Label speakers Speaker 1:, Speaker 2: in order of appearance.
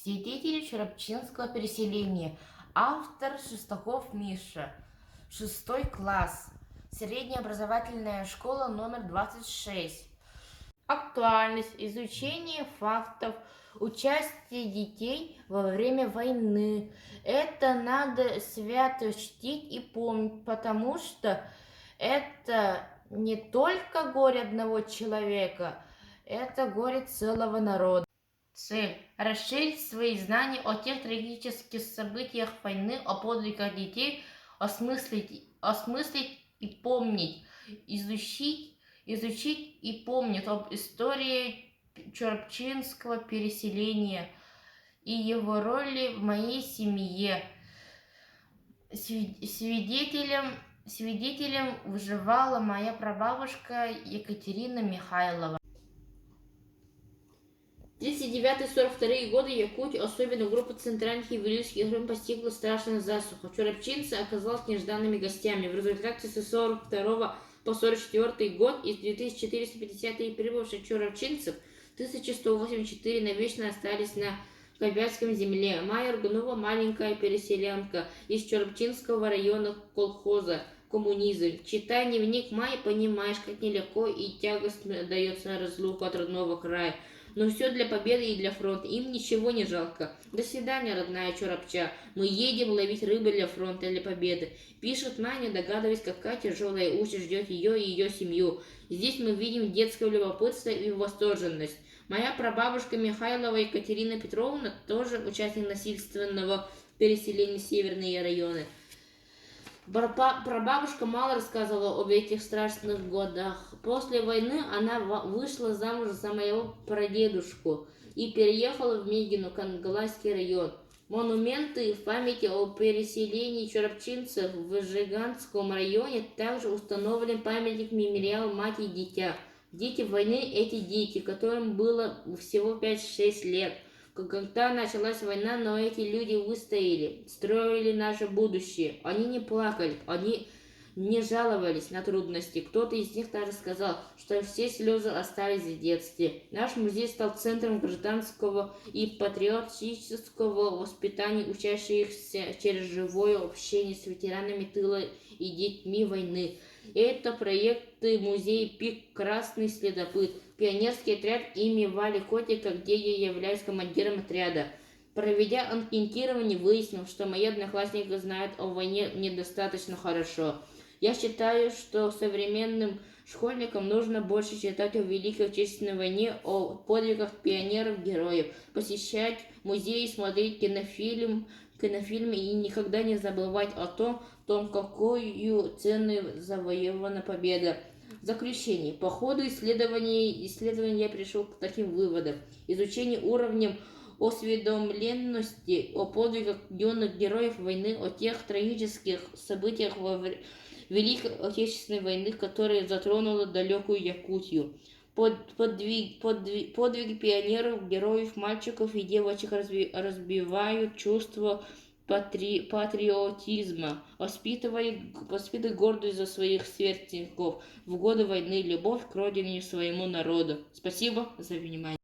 Speaker 1: Свидетели Черепчинского переселения. Автор Шестаков Миша. 6 класс. Средняя образовательная школа номер 26. Актуальность. Изучение фактов участия детей во время войны. Это надо свято чтить и помнить, потому что это не только горе одного человека, это горе целого народа. Цель – расширить свои знания о тех трагических событиях войны, о подвигах детей, осмыслить и помнить, изучить и помнить об истории Черепчинского переселения и его роли в моей семье. Свидетелем выживала моя прабабушка Екатерина Михайлова. 39-42 годы Якутию, особенно группа центральных еврейских районов, постигла страшная засуха. Черепчинцы оказались нежданными гостями. В результате с 42 по 44 год из 2450 прибывших черепчинцев 1184 навечно остались на Кобякской земле. Майя Урганова, маленькая переселенка из Черепчинского района колхоза «Коммунизм». Читая дневник Майи, понимаешь, как нелегко и тягостно дается разлука от родного края. Но все для победы и для фронта. Им ничего не жалко. До свидания, родная Черепча. Мы едем ловить рыбу для фронта, для победы. Пишет Майя, догадываясь, какая тяжелая участь ждет ее и ее семью. Здесь мы видим детское любопытство и восторженность. Моя прабабушка Михайлова Екатерина Петровна тоже участник насильственного переселения в северные районы. Прабабушка мало рассказывала об этих страшных годах. После войны она вышла замуж за моего прадедушку и переехала в Мегину, Кангалайский район. Монументы в памяти о переселении черепчинцев в Жиганском районе также установлен памятник мемориал «Мать и дитя». Дети войны – эти дети, которым было всего 5-6 лет. Когда началась война, но эти люди выстояли, строили наше будущее. Они не плакали, они не жаловались на трудности. Кто-то из них даже сказал, что все слезы остались в детстве. Наш музей стал центром гражданского и патриотического воспитания учащихся через живое общение с ветеранами тыла и детьми войны. Это проекты музея «Пик Красный Следопыт», пионерский отряд имени Вали Котика, где я являюсь командиром отряда. Проведя анкетирование, выяснил, что мои одноклассники знают о войне недостаточно хорошо. Я считаю, что современным школьникам нужно больше читать о Великой Отечественной войне, о подвигах пионеров-героев, посещать музеи, смотреть кинофильмы и никогда не забывать о том, какую цену завоевана победа. В заключение. По ходу исследований я пришел к таким выводам. Изучение уровнем осведомленности о подвигах юных героев войны, о тех трагических событиях во Великой Отечественной войны, которые затронули далекую Якутию. Подвиги пионеров, героев, мальчиков и девочек разбивают чувство патриотизма, воспитывает гордость за своих сверстников в годы войны, любовь к родине и своему народу. Спасибо за внимание.